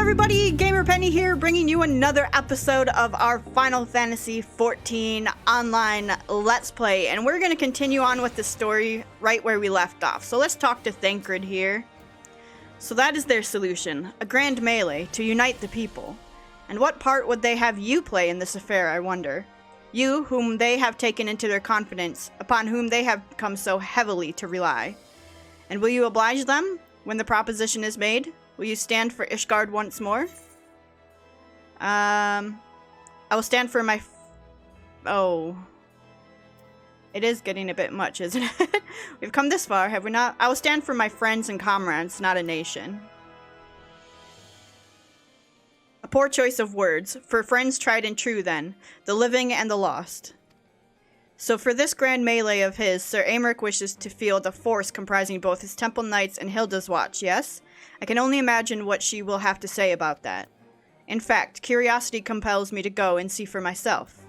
everybody, GamerPenny here, bringing you another episode of our Final Fantasy XIV online Let's Play, and we're going to continue on with the story right where we left off. So let's talk to Thancred here. So that is their solution, a grand melee to unite the people. And what part would they have you play in this affair, I wonder? You, whom they have taken into their confidence, upon whom they have come so heavily to rely. And will you oblige them when the proposition is made? Will you stand for ISHGARD once more? I will stand for my... Oh. It is getting a bit much, isn't it? We've come this far, have we not? I will stand for my friends and comrades, not a nation. A poor choice of words. For friends tried and true, then. The living and the lost. So for this grand melee of his, Sir Aymeric wishes to field a force comprising both his Temple Knights and Hilda's Watch, yes? I can only imagine what she will have to say about that. In fact, curiosity compels me to go and see for myself.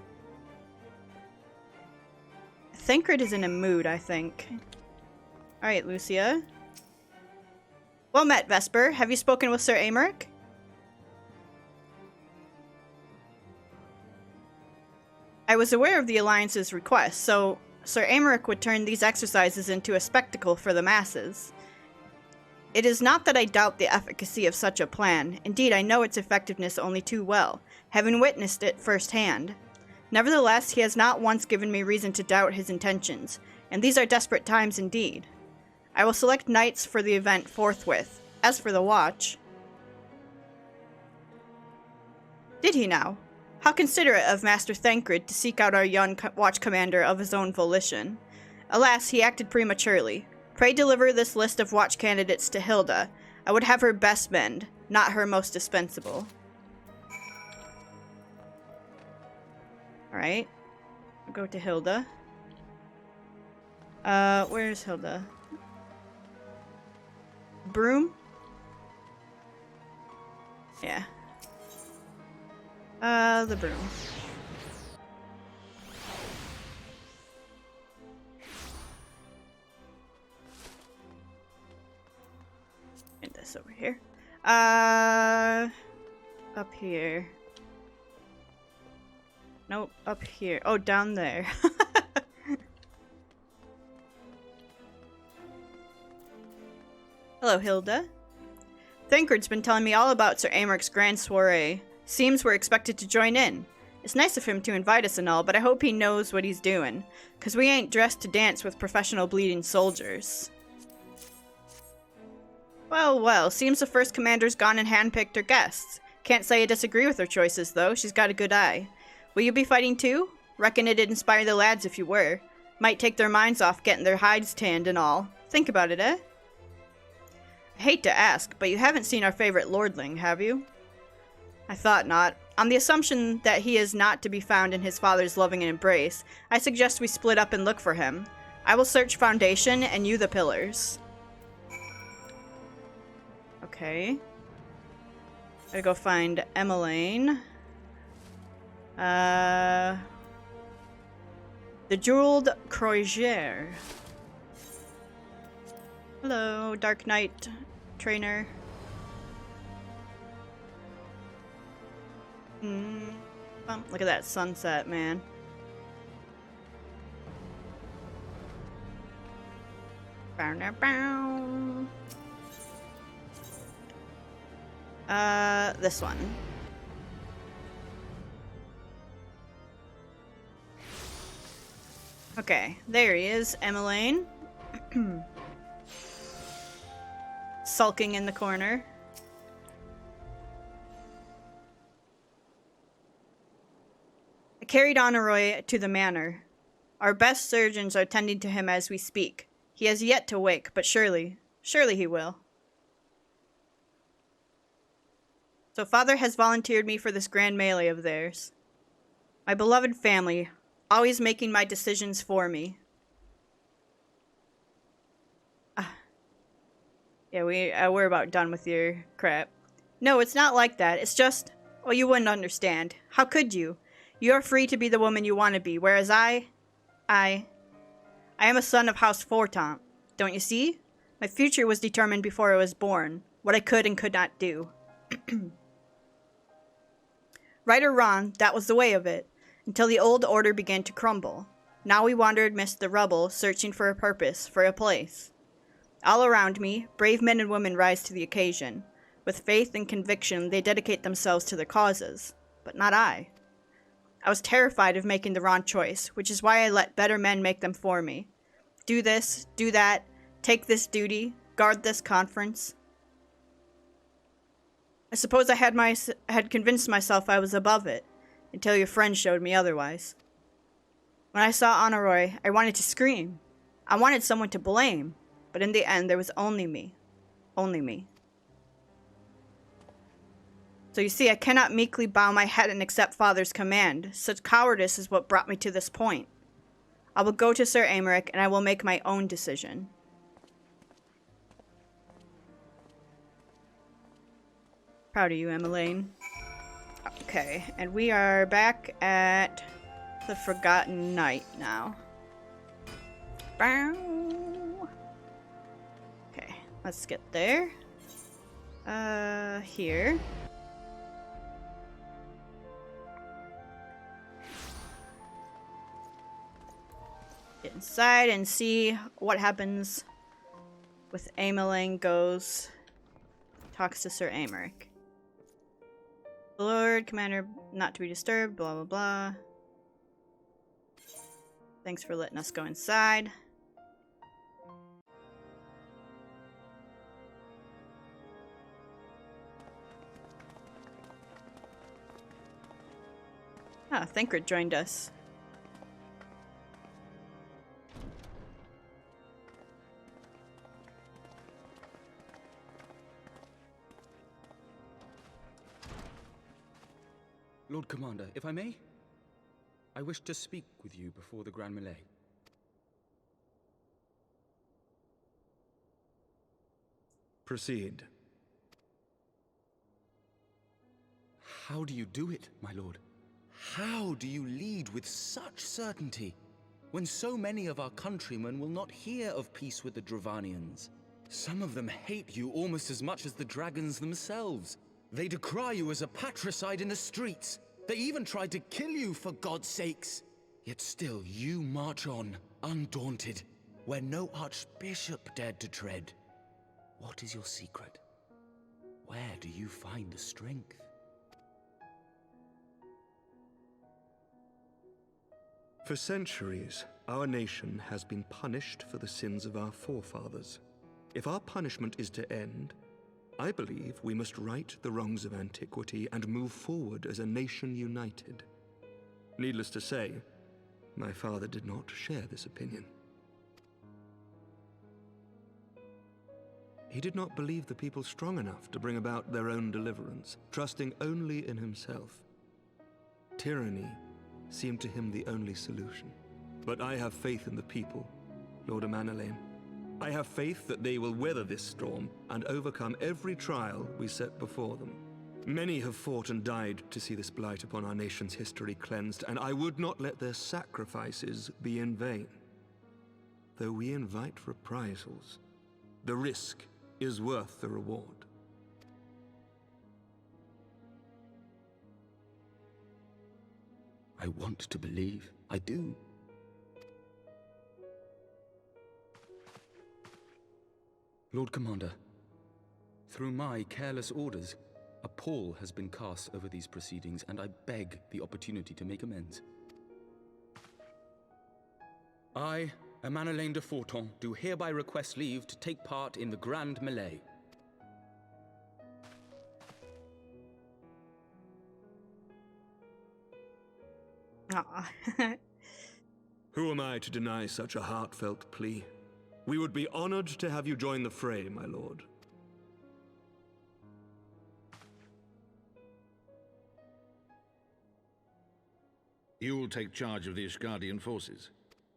Thancred is in a mood, I think. Alright, Lucia. Well met, Vesper. Have you spoken with Sir Aymeric? I was aware of the Alliance's request, so Sir Aymeric would turn these exercises into a spectacle for the masses. It is not that I doubt the efficacy of such a plan. Indeed, I know its effectiveness only too well, having witnessed it firsthand. Nevertheless, he has not once given me reason to doubt his intentions, and these are desperate times indeed. I will select knights for the event forthwith. As for the watch... Did he now? How considerate of Master Thancred to seek out our young watch commander of his own volition. Alas, he acted prematurely. Pray deliver this list of watch candidates to Hilda. I would have her best mend, not her most dispensable. Alright. I'll go to Hilda. Where's Hilda? Broom? Yeah. The broom. Get this over here. Up here. Nope, up here. Oh, down there. Hello, Hilda. Thancred's been telling me all about Sir Aymeric's grand soiree. Seems we're expected to join in. It's nice of him to invite us and all, but I hope he knows what he's doing. 'Cause we ain't dressed to dance with professional bleeding soldiers. Well, well, seems the first commander's gone and handpicked her guests. Can't say I disagree with her choices, though. She's got a good eye. Will you be fighting too? Reckon it'd inspire the lads if you were. Might take their minds off getting their hides tanned and all. Think about it, eh? I hate to ask, but you haven't seen our favorite lordling, have you? I thought not. On the assumption that he is not to be found in his father's loving embrace, I suggest we split up and look for him. I will search Foundation, and you the pillars. Okay. Gotta go find Emmeline. The Jeweled Croisière. Hello, Dark Knight trainer. Look at that sunset, man. Bow, bow, bow. This one. Okay, there he is, Emmeline. Sulking in the corner. I carried Honoroi to the manor. Our best surgeons are tending to him as we speak. He has yet to wake, but surely he will. So father has volunteered me for this grand melee of theirs. My beloved family, always making my decisions for me. Yeah, we're about done with your crap. No, it's not like that. It's just, well, you wouldn't understand. How could you? You're free to be the woman you want to be, whereas I am a son of House Fortant. Don't you see? My future was determined before I was born. What I could and could not do. Right or wrong, that was the way of it, until the old order began to crumble. Now we wandered amidst the rubble, searching for a purpose, for a place. All around me, brave men and women rise to the occasion. With faith and conviction, they dedicate themselves to their causes. But not I. I was terrified of making the wrong choice, which is why I let better men make them for me. Do this, do that, take this duty, guard this conference. I suppose I had convinced myself I was above it, until your friend showed me otherwise. When I saw Honoroi, I wanted to scream. I wanted someone to blame, but in the end there was only me. Only me. So you see, I cannot meekly bow my head and accept Father's command. Such cowardice is what brought me to this point. I will go to Sir Aymeric, and I will make my own decision. Proud of you, Emmeline. Okay, and we are back at the Forgotten Night now. Bow. Okay, let's get there. Here. Get inside and see what happens with Emmeline goes, talks to Sir Aymeric. Lord, Commander, not to be disturbed, blah, blah, blah. Thanks for letting us go inside. Ah, Thancred joined us. Lord Commander, if I may, I wish to speak with you before the Grand Melee. Proceed. How do you do it, my lord? How do you lead with such certainty, when so many of our countrymen will not hear of peace with the Dravanians? Some of them hate you almost as much as the dragons themselves. They decry you as a patricide in the streets. They even tried to kill you, for God's sakes. Yet still you march on, undaunted, where no archbishop dared to tread. What is your secret? Where do you find the strength? For centuries, our nation has been punished for the sins of our forefathers. If our punishment is to end, I believe we must right the wrongs of antiquity and move forward as a nation united. Needless to say, my father did not share this opinion. He did not believe the people strong enough to bring about their own deliverance, trusting only in himself. Tyranny seemed to him the only solution. But I have faith in the people, Lord Amanalain. I have faith that they will weather this storm and overcome every trial we set before them. Many have fought and died to see this blight upon our nation's history cleansed, and I would not let their sacrifices be in vain. Though we invite reprisals, the risk is worth the reward. I want to believe. I do. Lord Commander, through my careless orders, a pall has been cast over these proceedings, and I beg the opportunity to make amends. I, Amanalain de Forton, do hereby request leave to take part in the Grand Melee. Who am I to deny such a heartfelt plea? We would be honored to have you join the fray, my lord. You will take charge of the ISHGARDian forces.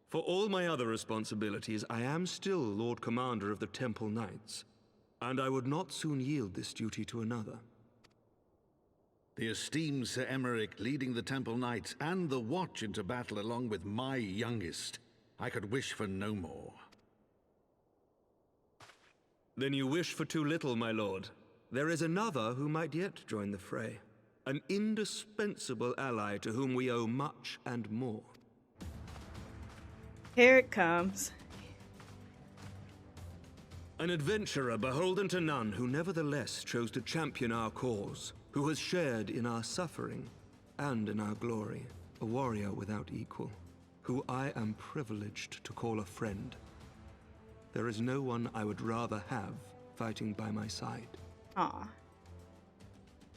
For all my other responsibilities, I am still Lord Commander of the Temple Knights, and I would not soon yield this duty to another. The esteemed Sir Aymeric leading the Temple Knights and the Watch into battle along with my youngest. I could wish for no more. Then you wish for too little, my lord. There is another who might yet join the fray. an indispensable ally to whom we owe much and more. Here it comes. An adventurer beholden to none, who nevertheless chose to champion our cause, who has shared in our suffering and in our glory, a warrior without equal, who I am privileged to call a friend. There is no one I would rather have fighting by my side. Aw.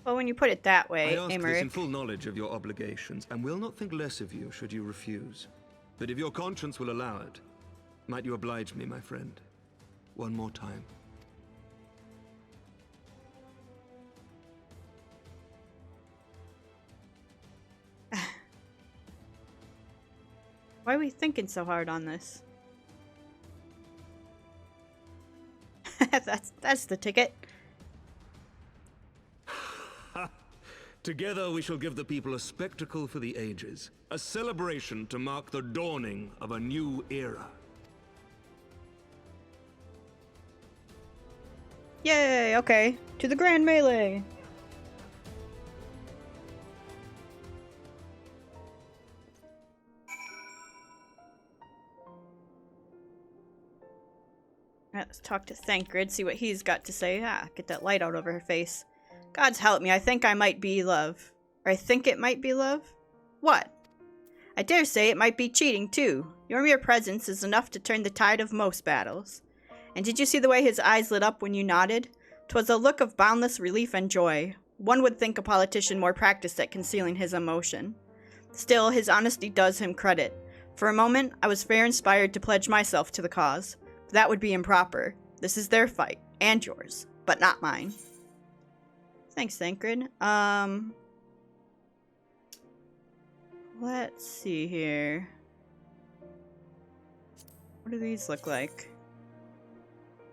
Well, when you put it that way, I ask this in Emmerich. full knowledge of your obligations, and will not think less of you should you refuse. But if your conscience will allow it, might you oblige me, my friend, one more time? Why are we thinking so hard on this? That's the ticket. Together we shall give the people a spectacle for the ages, a celebration to mark the dawning of a new era. Yay, okay. To the Grand Melee. Let's talk to Thancred, see what he's got to say. Get that light out over her face. God's help me, I think I might be love. Or I think it might be love? What? I dare say it might be cheating, too. Your mere presence is enough to turn the tide of most battles. And did you see the way his eyes lit up when you nodded? 'Twas a look of boundless relief and joy. One would think a politician more practiced at concealing his emotion. Still, his honesty does him credit. For a moment, I was fair inspired to pledge myself to the cause. But that would be improper. This is their fight, and yours, but not mine. Thanks, Thancred. Let's see here. What do these look like?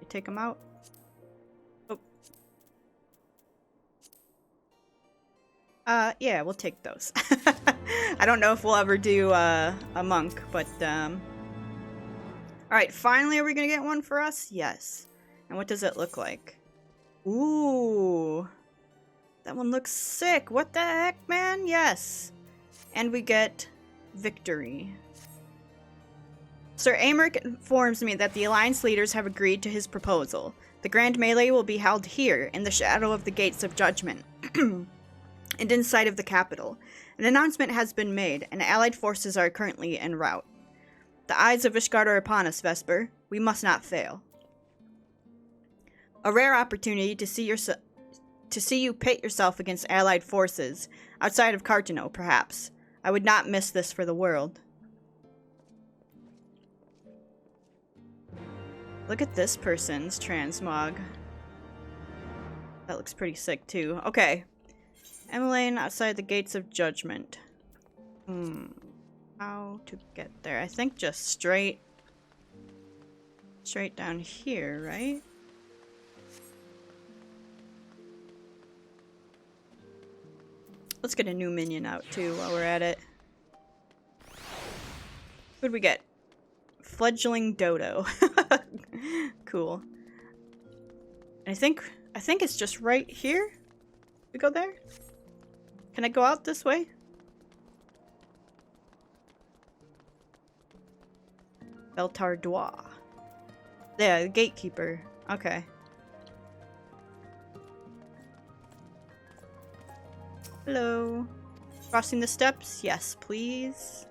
You take them out? Oh. Yeah, we'll take those. I don't know if we'll ever do a monk, but alright, finally, are we gonna get one for us? Yes. And what does it look like? Ooh. That one looks sick. What the heck, man? Yes. And we get victory. Sir Aymeric informs me that the Alliance leaders have agreed to his proposal. The Grand Melee will be held here, in the shadow of the Gates of Judgment, and in sight of the capital. An announcement has been made, and allied forces are currently en route. The eyes of ISHGARD are upon us, Vesper. We must not fail. A rare opportunity to see you pit yourself against allied forces, outside of Cartano, perhaps. I would not miss this for the world. Look at this person's transmog. That looks pretty sick, too. Okay. Emmeline outside the Gates of Judgment. How to get there? I think just straight down here, right? Let's get a new minion out too while we're at it. Who'd we get? Fledgling Dodo. Cool. And I think it's just right here. We go there? Can I go out this way? Beltardois. Yeah, the gatekeeper. Okay. Hello. Crossing the steps? Yes, please.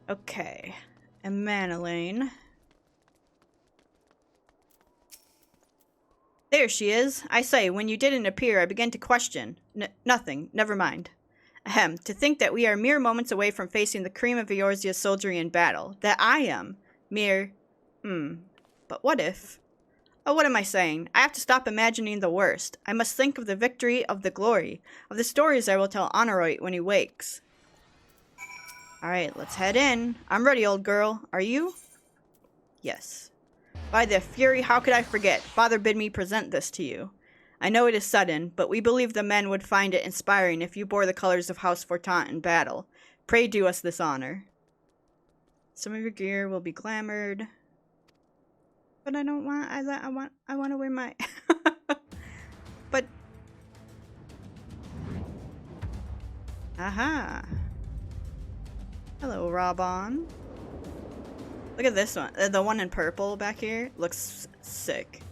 Okay. Emmeline. There she is. I say, when you didn't appear, I began to question. Nothing. Never mind. Ahem. To think that we are mere moments away from facing the cream of Eorzea's soldiery in battle. That I am. Mere... But what if... Oh, what am I saying? I have to stop imagining the worst. I must think of the victory, of the glory, of the stories I will tell Honorite when he wakes. Alright, let's head in. I'm ready, old girl. Are you? Yes. By the Fury, how could I forget? Father bid me present this to you. I know it is sudden, but we believe the men would find it inspiring if you bore the colors of House Fortant in battle. Pray do us this honor. Some of your gear will be glamored. But I don't want. I want to wear my. But. Aha. Hello, Robon. Look at this one. The one in purple back here looks sick.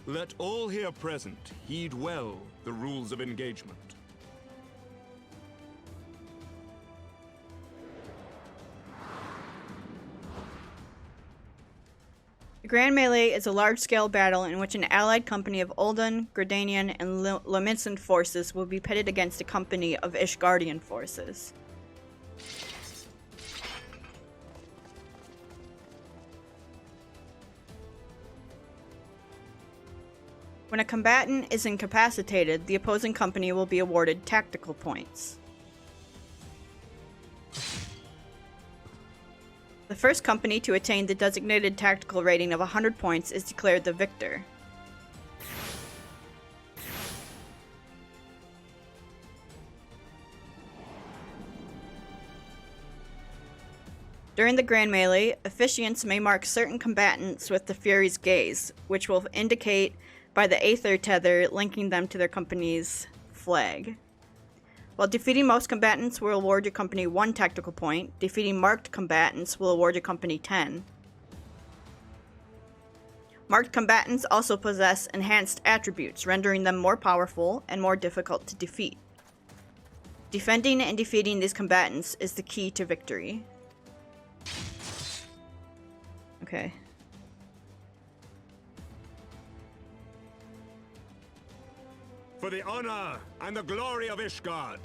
Let all here present heed well the rules of engagement. The Grand Melee is a large-scale battle in which an allied company of Uldan, Gridanian, and Lominsan forces will be pitted against a company of ISHGARDian forces. When a combatant is incapacitated, the opposing company will be awarded tactical points. The first company to attain the designated tactical rating of 100 points is declared the victor. During the Grand Melee, officiants may mark certain combatants with the Fury's Gaze, which will indicate by the Aether tether linking them to their company's flag. While defeating most combatants will award your company 1 tactical point, defeating marked combatants will award your company 10. Marked combatants also possess enhanced attributes, rendering them more powerful and more difficult to defeat. Defending and defeating these combatants is the key to victory. Okay. For the honor and the glory of ISHGARD.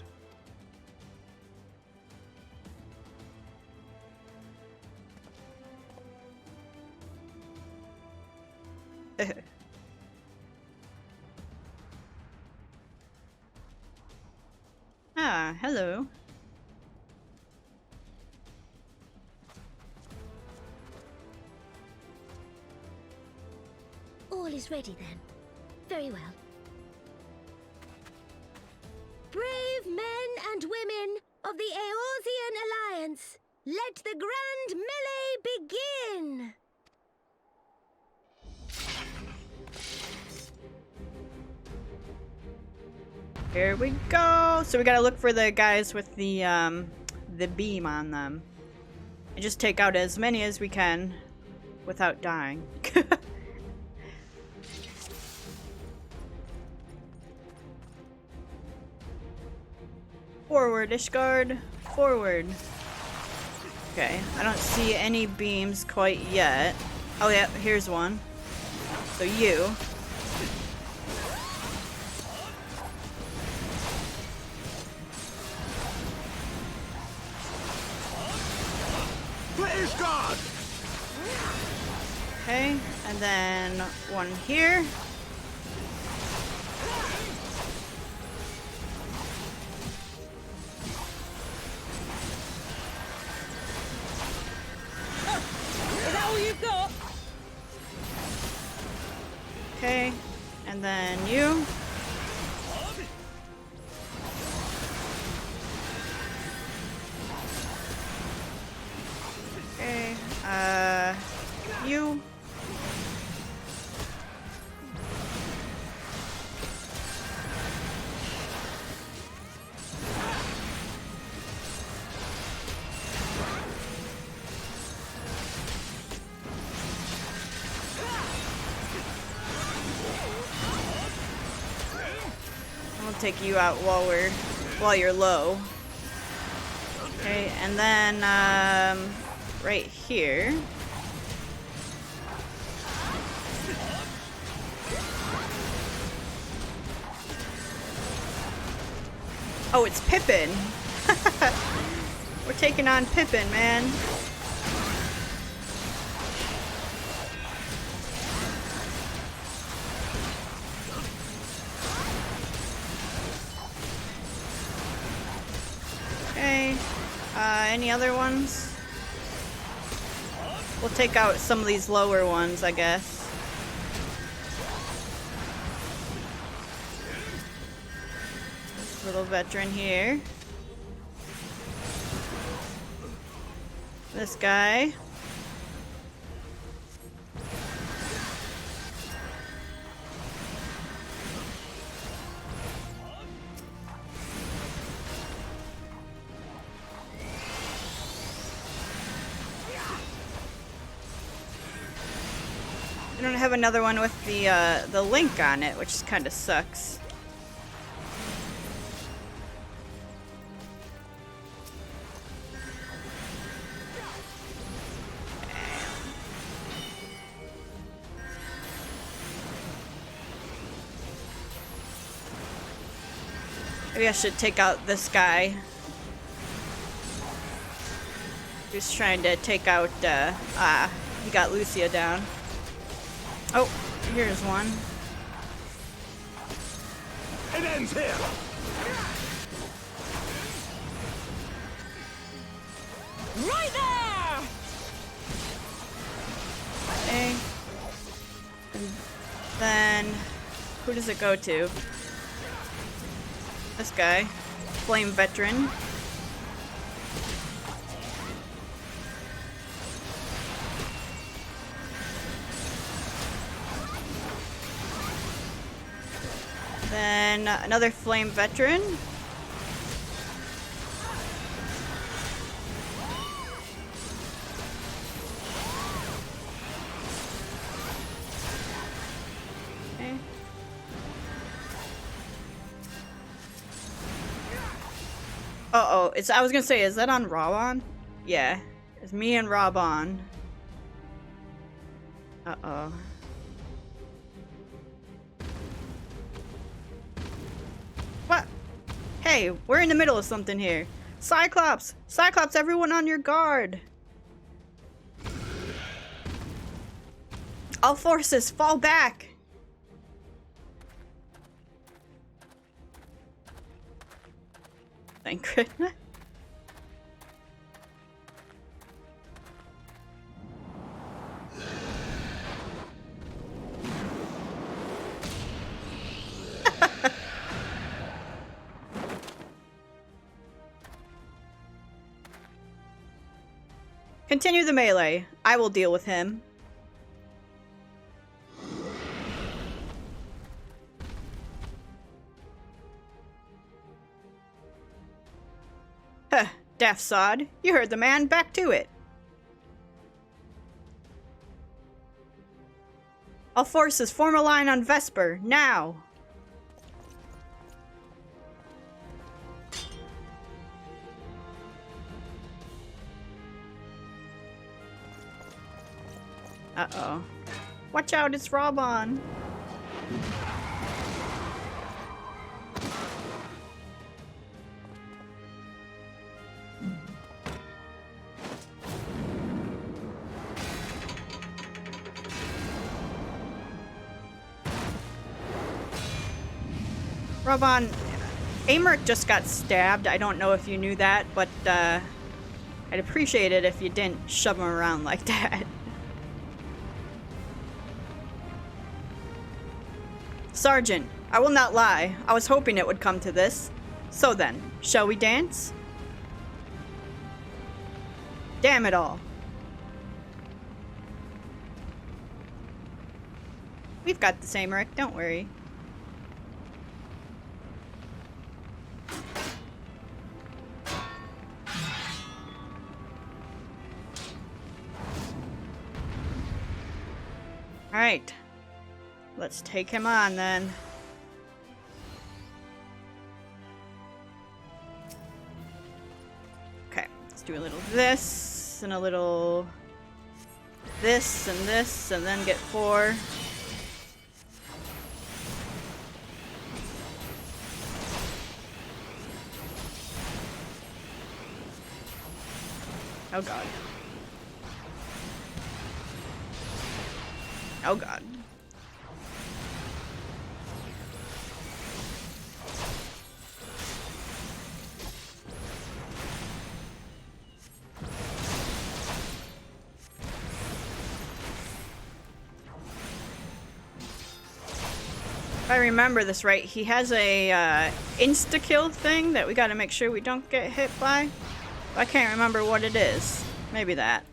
Ah, hello. All is ready then. Very well. Brave men and women of the Eorzean Alliance, let the Grand Melee begin! Here we go. So we gotta look for the guys with the beam on them. And just take out as many as we can without dying. Forward, ISHGARD. Forward. Okay, I don't see any beams quite yet. Oh yeah, here's one. So you. ISHGARD! Okay, and then one here. Is that all you've got? Okay, and then you. Okay, you. I'll take you out while you're low. Okay, and then right here. Oh, it's Pippin. We're taking on Pippin, man. any other ones? We'll take out some of these lower ones, I guess. Little veteran here. This guy. I don't have another one with the link on it, which kind of sucks. Maybe I should take out this guy. Who's trying to take out, he got Lucia down. Oh, here's one. It ends here! Right there! Okay. And then, who does it go to? This guy. Flame Veteran. Then another Flame Veteran. Okay. Uh-oh, I was gonna say, is that on Raban? Yeah, it's me and Raban. Uh-oh. What? Hey, we're in the middle of something here. Cyclops! Cyclops, everyone on your guard! All forces, fall back! Thank goodness. Continue the melee. I will deal with him. Huh, daft sod. You heard the man. Back to it. All forces, form a line on Vesper, now! Uh-oh. Watch out, it's Raban! Raban, Amherst just got stabbed. I don't know if you knew that, but I'd appreciate it if you didn't shove him around like that. Sergeant, I will not lie. I was hoping it would come to this. So then, shall we dance? Damn it all. We've got the same Rick, don't worry. Alright. Let's take him on then. Okay, let's do a little this and a little this and then get 4. Oh god. Oh god. If I remember this right, he has a insta-kill thing that we gotta make sure we don't get hit by. I can't remember what it is. Maybe that.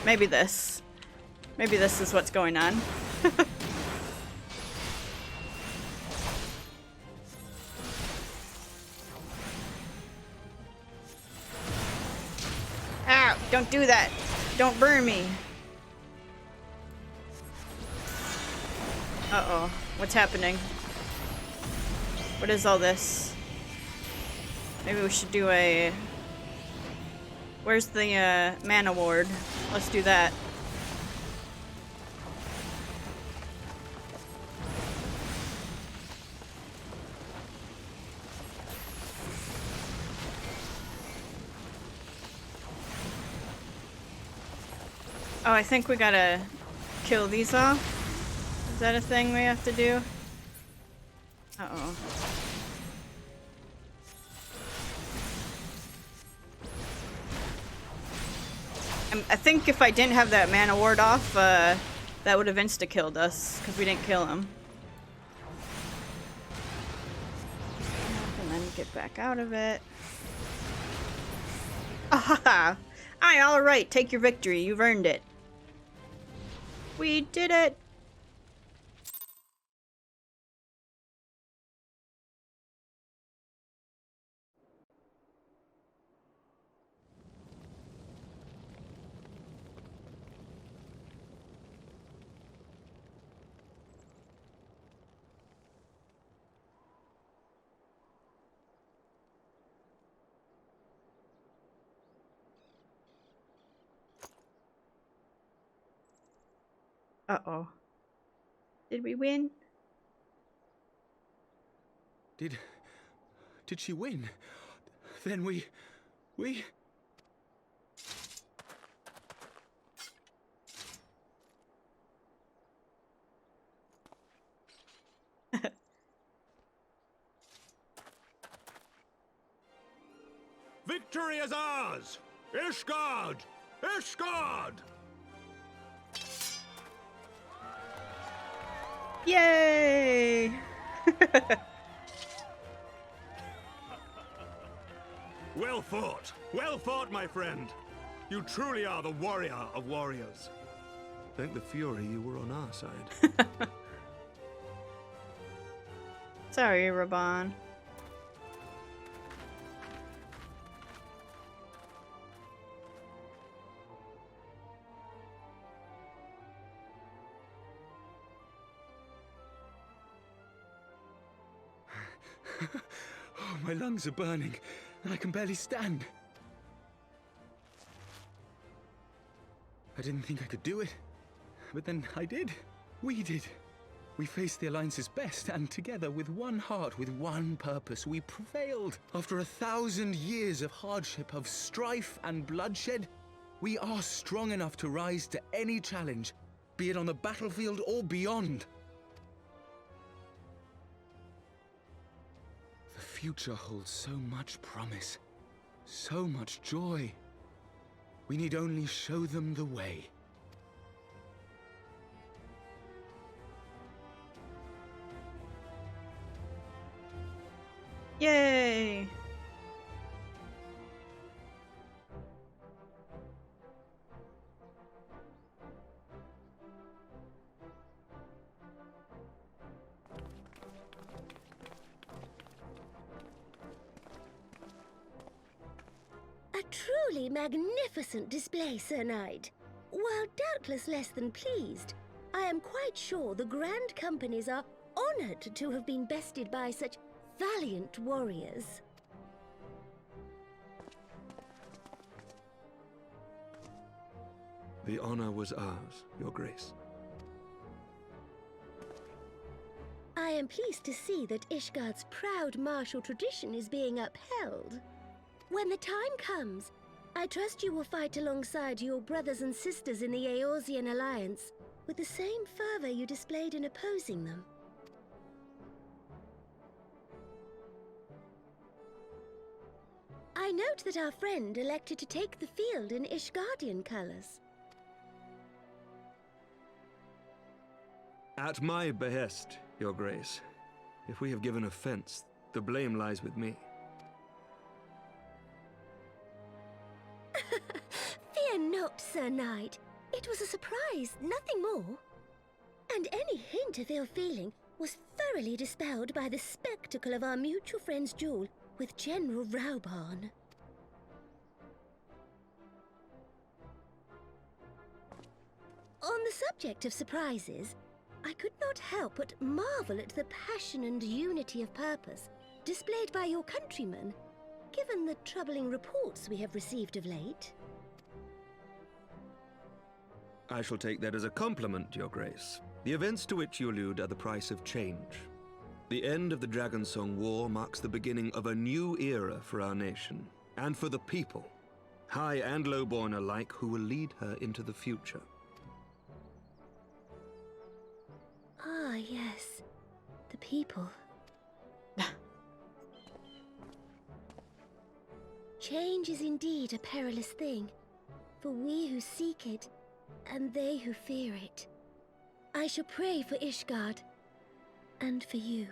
Maybe this. Maybe this is what's going on. Ow! Don't do that! Don't burn me! Uh-oh. What's happening? What is all this? Maybe we should do a... Where's the mana ward? Let's do that. Oh, I think we gotta kill these off. Is that a thing we have to do? Uh-oh. I think if I didn't have that mana ward off, that would have insta-killed us, because we didn't kill him. And then get back out of it. Ah! Aye, alright, take your victory. You've earned it. We did it! Uh-oh. Did we win? Did she win? Then we... Victory is ours! ISHGARD! ISHGARD! Yay! Well fought! Well fought, my friend! You truly are the warrior of warriors. Thank the Fury you were on our side. Sorry, Raban. Oh, my lungs are burning, and I can barely stand. I didn't think I could do it, but then I did. We did. We faced the Alliance's best, and together, with one heart, with one purpose, we prevailed. After 1,000 years of hardship, of strife and bloodshed, we are strong enough to rise to any challenge, be it on the battlefield or beyond. The future holds so much promise, so much joy. We need only show them the way. Yay! A truly magnificent display, Sir Knight. While doubtless less than pleased, I am quite sure the Grand Companies are honored to have been bested by such valiant warriors. The honor was ours, Your Grace. I am pleased to see that ISHGARD's proud martial tradition is being upheld. When the time comes, I trust you will fight alongside your brothers and sisters in the Eorzean Alliance with the same fervor you displayed in opposing them. I note that our friend elected to take the field in ISHGARDian colors. At my behest, Your Grace. If we have given offense, the blame lies with me. Fear not, Sir Knight. It was a surprise, nothing more. And any hint of ill feeling was thoroughly dispelled by the spectacle of our mutual friend's duel with General Rauban. On the subject of surprises, I could not help but marvel at the passion and unity of purpose displayed by your countrymen, given the troubling reports we have received of late. I shall take that as a compliment, Your Grace. The events to which you allude are the price of change. The end of the Dragonsong War marks the beginning of a new era for our nation, and for the people, high and lowborn alike, who will lead her into the future. Ah, yes. The people. Change is indeed a perilous thing, for we who seek it, and they who fear it. I shall pray for ISHGARD, and for you.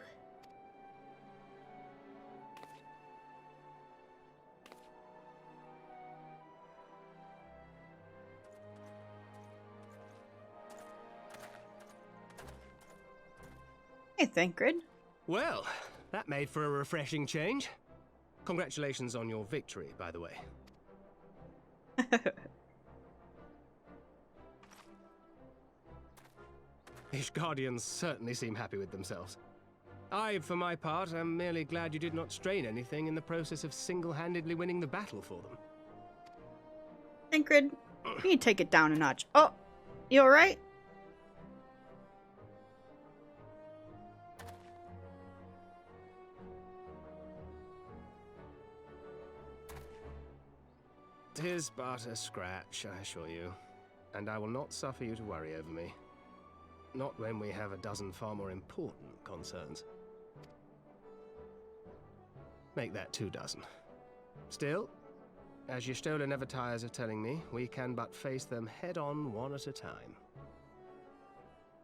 Hey, Thancred. Well, that made for a refreshing change. Congratulations on your victory, by the way. ISHGARDians certainly seem happy with themselves. I, for my part, am merely glad you did not strain anything in the process of single-handedly winning the battle for them. Thancred, you need to take it down a notch. Oh, you alright? "'Tis but a scratch, I assure you, and I will not suffer you to worry over me. Not when we have a dozen far more important concerns. Make that 2 dozen. Still, as Y'shtola never tires of telling me, we can but face them head-on one at a time.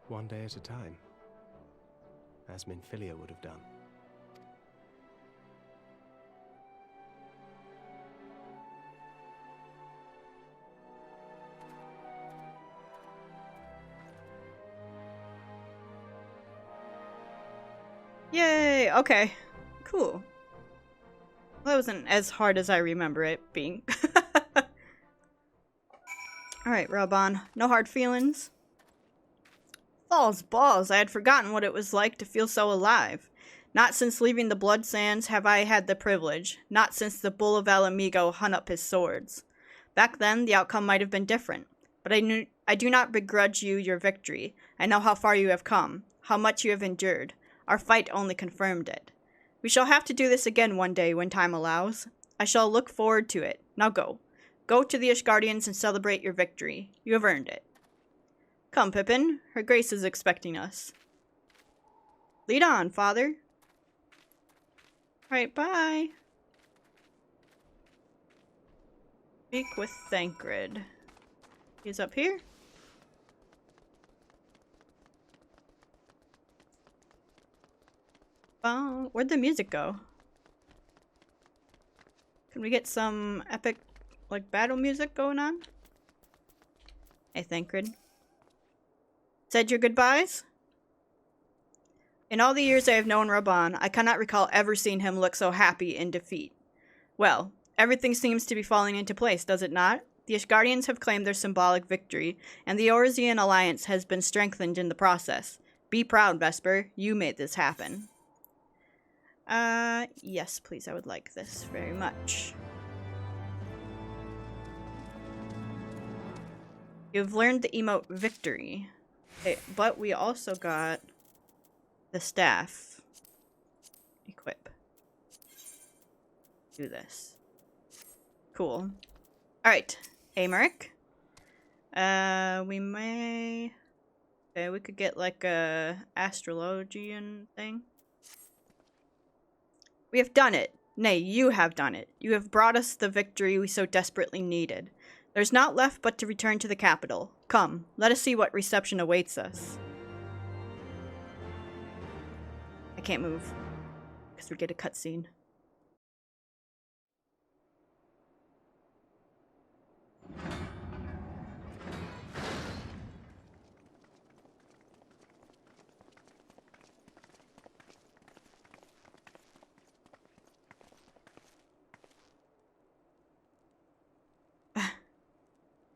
One day at a time, as Minfilia would have done." Yay! Okay. Cool. Well, that wasn't as hard as I remember it being. Alright, Rauban. No hard feelings. Falls balls, I had forgotten what it was like to feel so alive. Not since leaving the Blood Sands have I had the privilege. Not since the Bull of Alamigo hung up his swords. Back then, the outcome might have been different. But I do not begrudge you your victory. I know how far you have come. How much you have endured. Our fight only confirmed it. We shall have to do this again one day when time allows. I shall look forward to it. Now go. Go to the ISHGARDians and celebrate your victory. You have earned it. Come, Pippin. Her Grace is expecting us. Lead on, Father. Alright, bye. Speak with Thancred. He's up here. Where'd the music go? Can we get some epic, like, battle music going on? Hey, Thancred. Said your goodbyes? In all the years I have known Rauban, I cannot recall ever seeing him look so happy in defeat. Well, everything seems to be falling into place, does it not? The ISHGARDians have claimed their symbolic victory, and the Orzian alliance has been strengthened in the process. Be proud, Vesper. You made this happen. Yes, please. I would like this very much. You've learned the emote victory. Okay, but we also got the staff. Equip. Do this. Cool. Alright. Amaric. We may... Okay, we could get like a astrologian thing. We have done it. Nay, you have done it. You have brought us the victory we so desperately needed. There's naught left but to return to the capital. Come, let us see what reception awaits us. I can't move. Because we get a cutscene.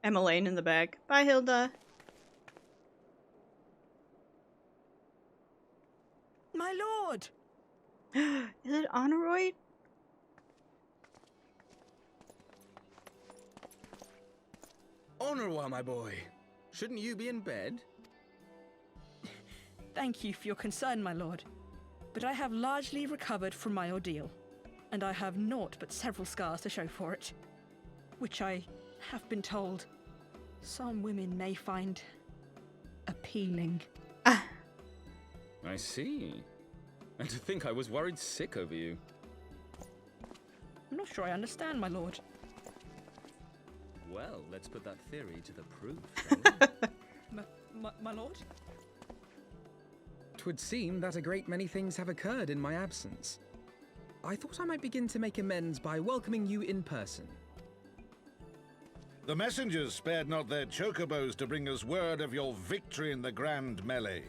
Emmeline in the back. Bye, Hilda. My lord! Is it Honoroid? Honorwa, my boy. Shouldn't you be in bed? Thank you for your concern, my lord. But I have largely recovered from my ordeal, and I have naught but several scars to show for it, which I have been told some women may find appealing. I see. And to think I was worried sick over you. I'm not sure I understand, my lord. Well, let's put that theory to the proof, shall we? My lord? 'Twould seem that a great many things have occurred in my absence. I thought I might begin to make amends by welcoming you in person. The messengers spared not their chocobos to bring us word of your victory in the grand melee.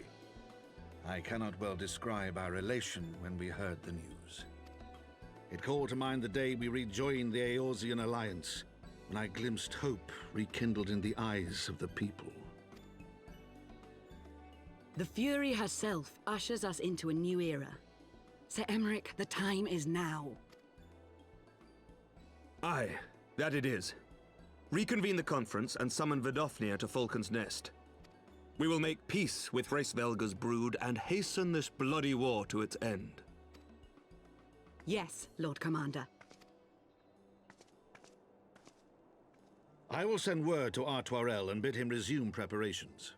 I cannot well describe our elation when we heard the news. It called to mind the day we rejoined the Eorzean Alliance, when I glimpsed hope rekindled in the eyes of the people. The Fury herself ushers us into a new era. Sir Emmerich, the time is now. Aye, that it is. Reconvene the conference and summon Vidofnir to Falcon's Nest. We will make peace with Hraesvelga's brood and hasten this bloody war to its end. Yes, Lord Commander. I will send word to Artoirel and bid him resume preparations.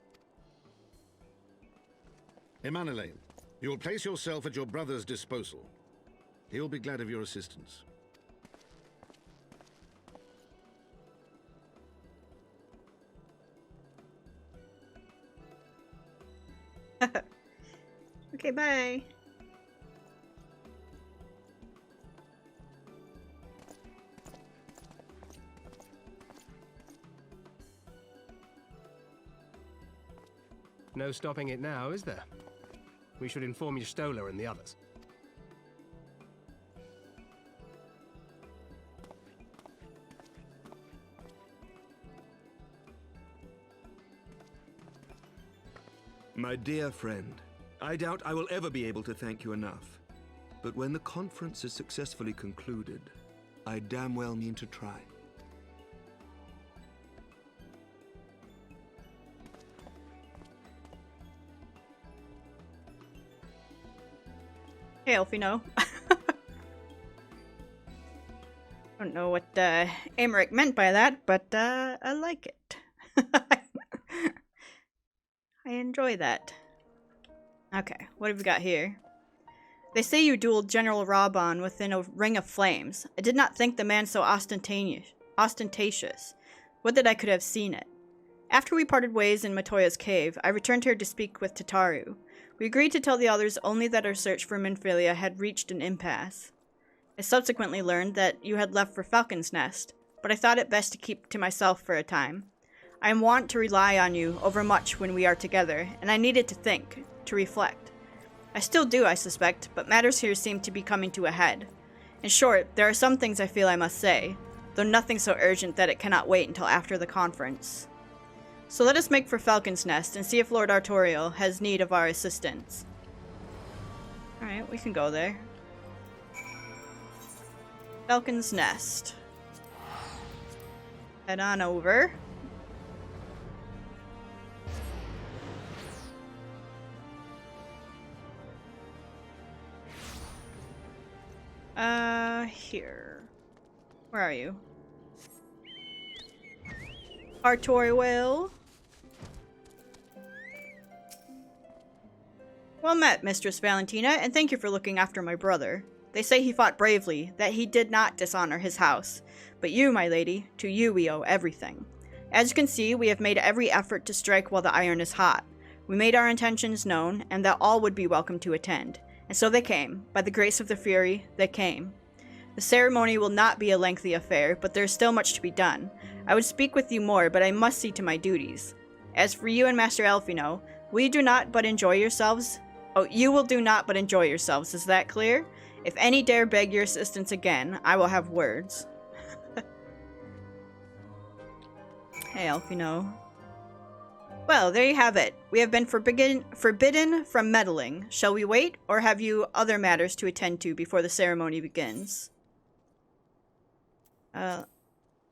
Emmanuel, you will place yourself at your brother's disposal. He will be glad of your assistance. Okay, bye. No stopping it now, is there? We should inform Y'shtola and the others. My dear friend, I doubt I will ever be able to thank you enough. But when the conference is successfully concluded, I damn well mean to try. Hey, Elfino. Don't know what Emmerich meant by that, but I like it. I enjoy that. Okay, what have we got here? They say you dueled General Raban within a ring of flames. I did not think the man so ostentatious. Would that I could have seen it. After we parted ways in Matoya's cave, I returned here to speak with Tataru. We agreed to tell the others only that our search for Minfilia had reached an impasse. I subsequently learned that you had left for Falcon's Nest, but I thought it best to keep to myself for a time. I am wont to rely on you overmuch when we are together, and I needed to think, to reflect. I still do, I suspect, but matters here seem to be coming to a head. In short, there are some things I feel I must say, though nothing so urgent that it cannot wait until after the conference. So let us make for Falcon's Nest and see if Lord Artorial has need of our assistance. Alright, we can go there. Falcon's Nest. Head on over. Here. Where are you? Artorial. Well met, Mistress Valentina, and thank you for looking after my brother. They say he fought bravely, that he did not dishonor his house. But you, my lady, to you we owe everything. As you can see, we have made every effort to strike while the iron is hot. We made our intentions known, and that all would be welcome to attend. And so they came. By the grace of the Fury, they came. The ceremony will not be a lengthy affair, but there is still much to be done. I would speak with you more, but I must see to my duties. As for you and Master Elfino, we do not but enjoy yourselves. Oh, you will do not but enjoy yourselves, is that clear? If any dare beg your assistance again, I will have words. Hey, Elfino. Well, there you have it. We have been forbidden from meddling. Shall we wait, or have you other matters to attend to before the ceremony begins?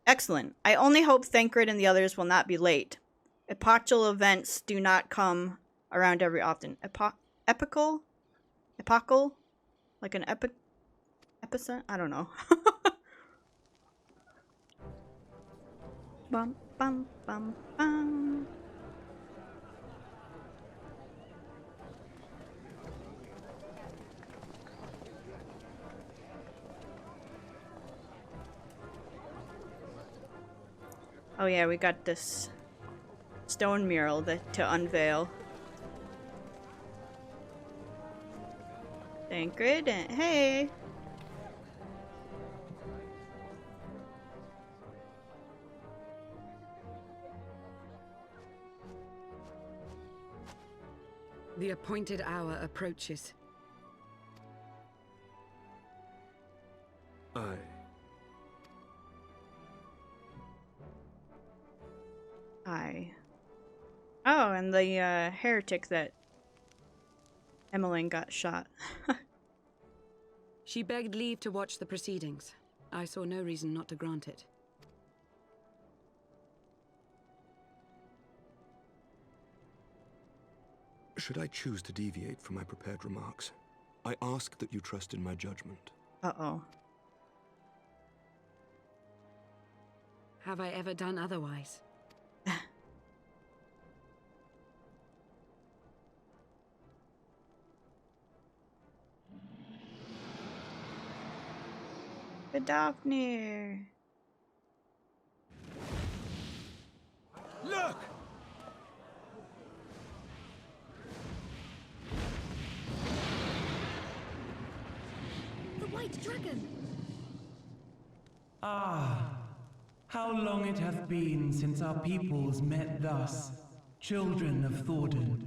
Excellent. I only hope Thancred and the others will not be late. Epochal events do not come around every often. Epochal? Like an epicent? I don't know. Bum, bum, bum, bum. Oh yeah, we got this stone mural to unveil. Thancred, hey! The appointed hour approaches. Aye. Oh, and the heretic that Emmeline got shot. She begged leave to watch the proceedings. I saw no reason not to grant it. Should I choose to deviate from my prepared remarks, I ask that you trust in my judgment. Uh-oh. Have I ever done otherwise? Daphne. Look! The White Dragon! Ah, how long it hath been since our peoples met thus, children of Thordan,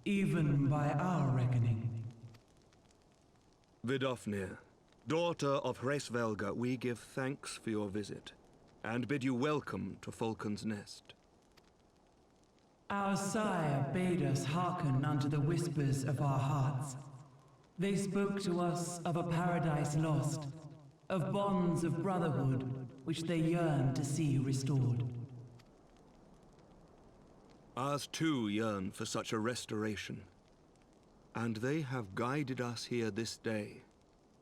even by our reckoning. Vidofnir, daughter of Hraesvelga, we give thanks for your visit, and bid you welcome to Falcon's Nest. Our sire bade us hearken unto the whispers of our hearts. They spoke to us of a paradise lost, of bonds of brotherhood which they yearned to see restored. Ours too yearn for such a restoration, and they have guided us here this day,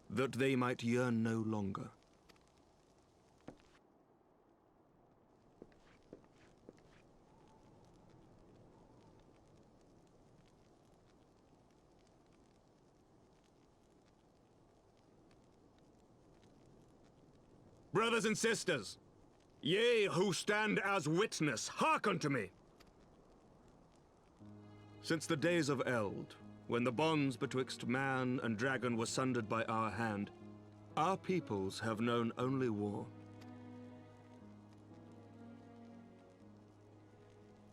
that they might yearn no longer. Brothers and sisters, ye who stand as witness, hearken to me! Since the days of Eld, when the bonds betwixt man and dragon were sundered by our hand, our peoples have known only war.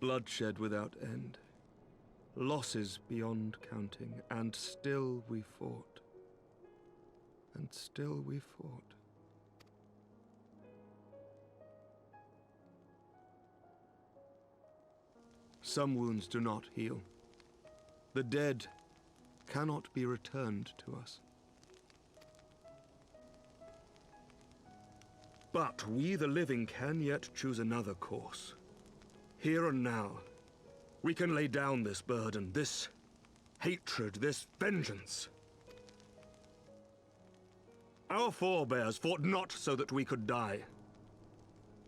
Bloodshed without end, losses beyond counting, and still we fought. And still we fought. Some wounds do not heal. The dead cannot be returned to us. But we, the living, can yet choose another course. Here and now, we can lay down this burden, this hatred, this vengeance. Our forebears fought not so that we could die,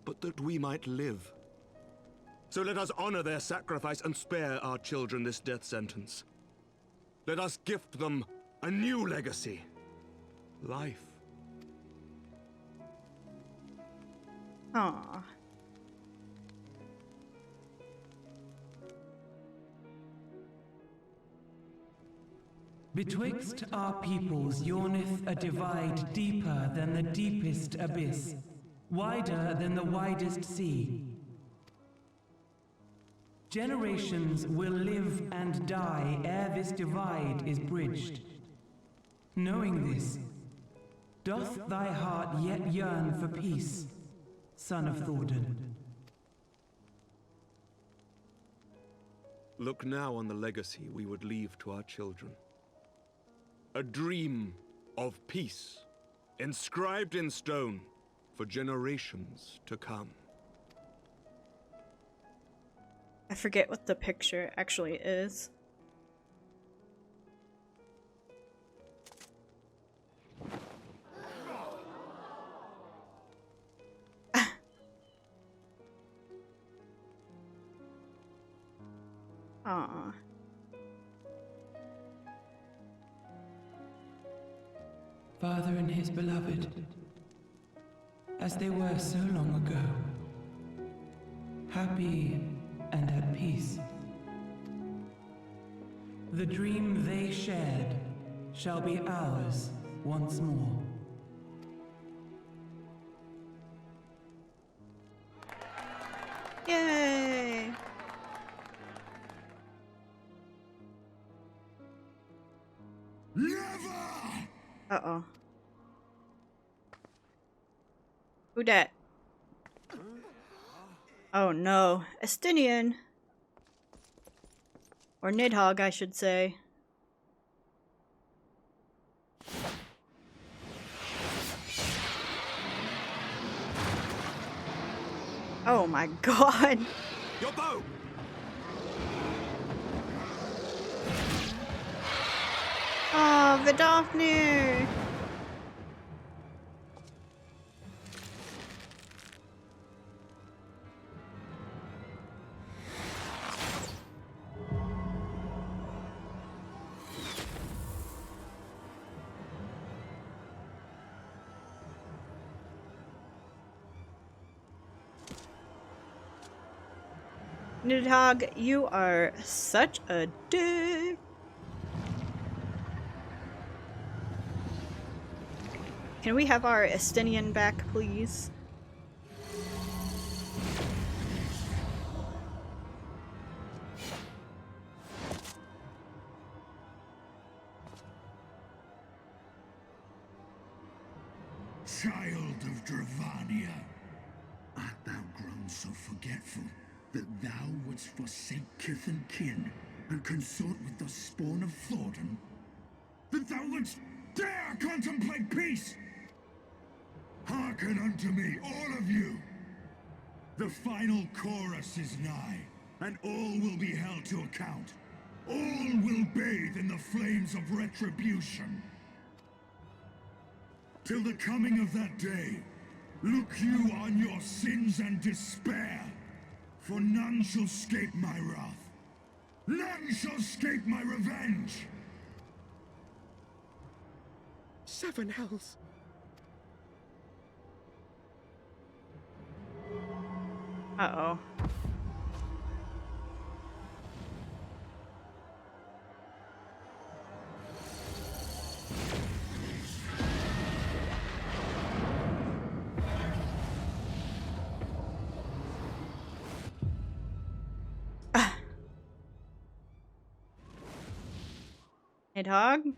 but that we might live. So let us honor their sacrifice and spare our children this death sentence. Let us gift them a new legacy. Life. Aww. Betwixt our peoples yawneth a divide deeper than the deepest abyss, wider than the widest sea. Generations will live and die ere this divide is bridged. Knowing this, doth thy heart yet yearn for peace, son of Thordan? Look now on the legacy we would leave to our children. A dream of peace, inscribed in stone for generations to come. I forget what the picture actually is. Aww. Father and his beloved, as they were so long ago, happy and at peace. The dream they shared shall be ours once more. Yay! Uh-oh. Who dat? Oh no. Estinian. Or Nidhogg, I should say. Oh my god. Your bow! Oh, Vidofnir! Nidhogg, you are such a dick. Can we have our Estinian back, please? Child of Dravania, art thou grown so forgetful that thou wouldst forsake kith and kin and consort with the spawn of Thordan? That thou wouldst dare contemplate peace? Hearken unto me, all of you! The final chorus is nigh, and all will be held to account. All will bathe in the flames of retribution. Till the coming of that day, look you on your sins and despair, for none shall escape my wrath. None shall escape my revenge! 7 hells. Uh-oh. Nidhogg?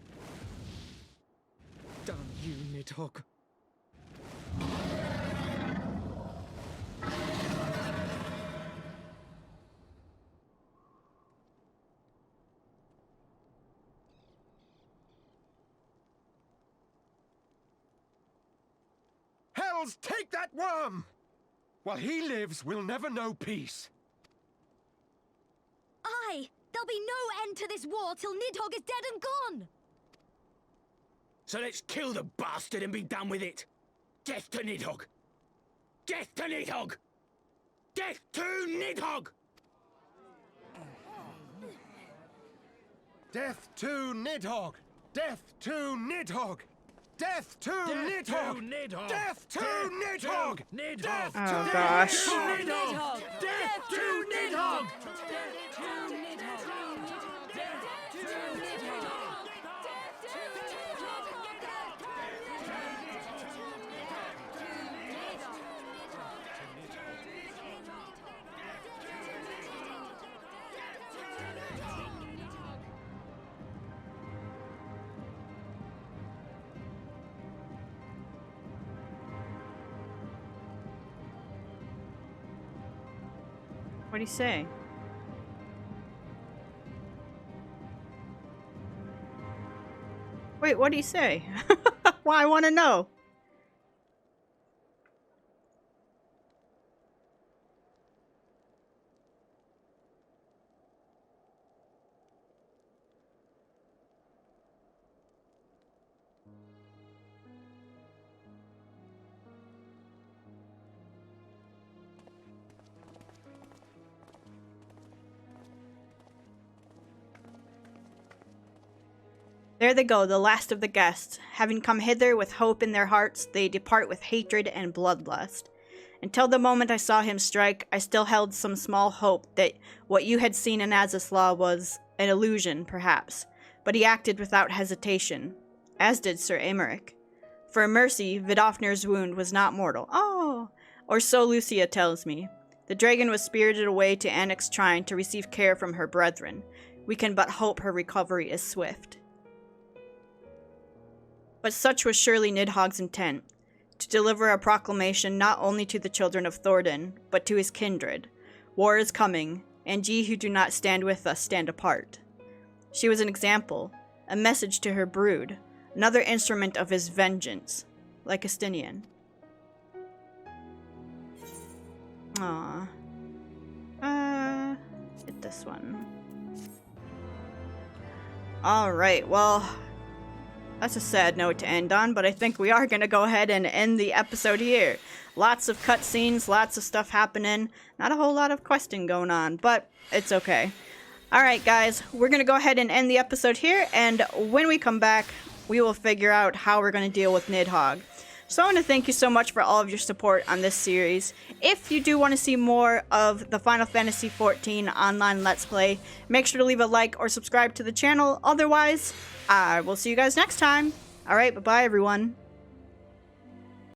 Damn you, Nidhogg. Hells, take that worm! While he lives, we'll never know peace. Aye! There'll be no end to this war till Nidhogg is dead and gone! So let's kill the bastard and be done with it. Death to Nidhogg! Death to Nidhogg! Death to Nidhogg! Death to Nidhogg! Death to Nidhogg! Death to Nidhogg! Death to Nidhogg! Death to Oh gosh. Nidhogg! Death to Nidhogg! What'd he say? Wait, what'd he say? Well, I want to know. There they go, the last of the guests. Having come hither with hope in their hearts, they depart with hatred and bloodlust. Until the moment I saw him strike, I still held some small hope that what you had seen in Azaslaw was an illusion, perhaps. But he acted without hesitation, as did Sir Aymeric. For a mercy, Vidofnir's wound was not mortal. Oh! Or so Lucia tells me. The dragon was spirited away to Annex Trine to receive care from her brethren. We can but hope her recovery is swift. But such was surely Nidhogg's intent, to deliver a proclamation not only to the children of Thordan, but to his kindred. War is coming, and ye who do not stand with us stand apart. She was an example, a message to her brood, another instrument of his vengeance, like Estinian. Aww. Hit this one. Alright, well, that's a sad note to end on, but I think we are going to go ahead and end the episode here. Lots of cutscenes, lots of stuff happening. Not a whole lot of questing going on, but it's okay. Alright guys, we're going to go ahead and end the episode here, and when we come back, we will figure out how we're going to deal with Nidhogg. So I want to thank you so much for all of your support on this series. If you do want to see more of the Final Fantasy XIV online Let's Play, make sure to leave a like or subscribe to the channel. Otherwise, I will see you guys next time. Alright, bye-bye everyone.